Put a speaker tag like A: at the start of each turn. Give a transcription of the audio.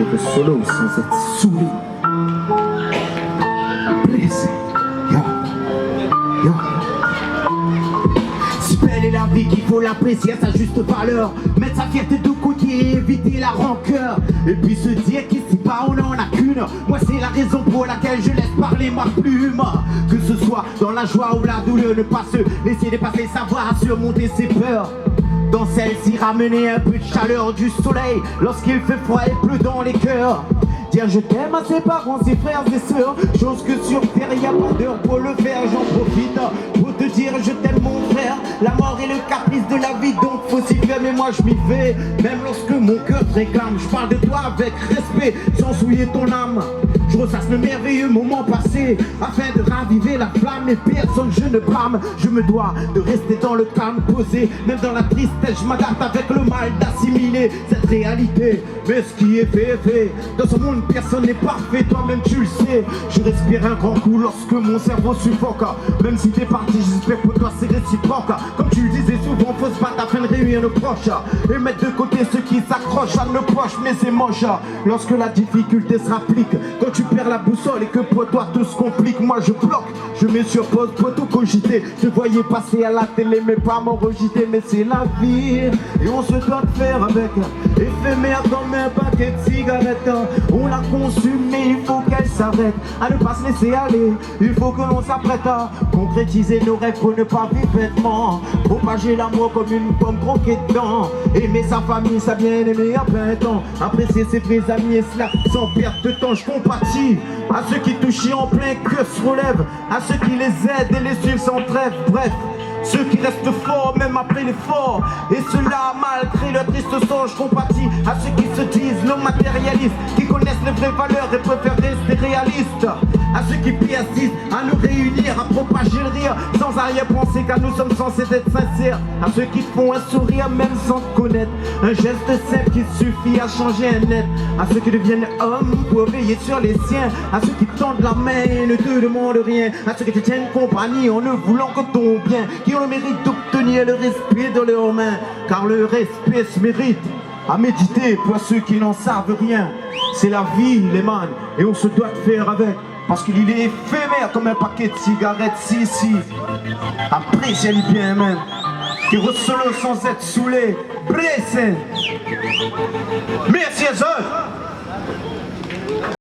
A: Vivre solo sans être saoulé. Blessé. Yo. Si belle est la vie qu'il faut l'apprécier à sa juste valeur. Mettre sa fierté de côté et éviter la rancœur. Et puis se dire qu'ici pas on en a qu'une. Moi c'est la raison pour laquelle je laisse parler ma plume. Que ce soit dans la joie ou la douleur, ne pas se laisser dépasser, savoir surmonter ses peurs. Dans celle-ci ramener un peu de chaleur du soleil lorsqu'il fait froid et pleut dans les cœurs. Dire je t'aime à ses parents, ses frères et sœurs, chose que sur terre y a pas d'heure pour le faire, j'en profite pour te dire je t'aime mon frère. La mort est le caprice de la vie donc faut s'y faire, mais moi je m'y vais. Même lorsque mon cœur te réclame, je parle de toi avec respect, sans souiller ton âme. Je ressasse le merveilleux moment passé afin de raviver la flamme et personne je ne blâme. Je me dois de rester dans le calme posé, même dans la tristesse je m'adapte avec le mal d'assimiler cette réalité. Mais ce qui est fait est fait. Dans ce monde personne n'est parfait, toi-même tu le sais. Je respire un grand coup lorsque mon cerveau suffoque. Même si t'es parti, j'espère pour toi c'est réciproque. Comme tu le disais souvent, faut se battre afin de réunir nos proches et mettre de côté ceux qui s'accrochent à nos poches. Mais c'est moche lorsque la difficulté se rapplique, quand tu perds la boussole et que pour toi tout se complique. Moi je bloque, je mets sur pause pour tout cogiter. Je voyais passer à la télé mais pas m'enregistrer. Mais c'est la vie et on se doit de faire avec. Éphémère comme un paquet de cigarettes. On la consume mais il faut qu'elle s'arrête. À ne pas se laisser aller, il faut que l'on s'apprête à concrétiser nos rêves pour ne pas vivre bêtement. Propager l'amour comme une pomme croquée dedans. Aimer sa famille, sa bien-aimée à plein temps. Apprécier ses vrais amis et cela sans perte de temps. Je compatis à ceux qui touchent en plein cœur se relèvent, à ceux qui les aident et les suivent sans trêve. Bref, ceux qui restent forts même après l'effort. Et cela malgré leur triste sort. Je compatis à ceux qui se disent non matérialistes, qui connaissent les vraies valeurs et préfèrent rester réalistes. À ceux qui persistent à nous réunir, à propager le rire sans arrière-penser car nous sommes censés être sincères. À ceux qui font un sourire même sans te connaître, un geste simple qui suffit à changer un net. À ceux qui deviennent hommes pour veiller sur les siens. À ceux qui tendent la main et ne te demandent rien. À ceux qui te tiennent compagnie en ne voulant que ton bien, qui ont le mérite d'obtenir le respect de leurs mains. Car le respect se mérite. À méditer pour ceux qui n'en savent rien. C'est la vie les man et on se doit de faire avec. Parce qu'il est éphémère comme un paquet de cigarettes. Si appréciez-le bien même. Qui ressolo sans être saoulé. Blessé. Merci à eux.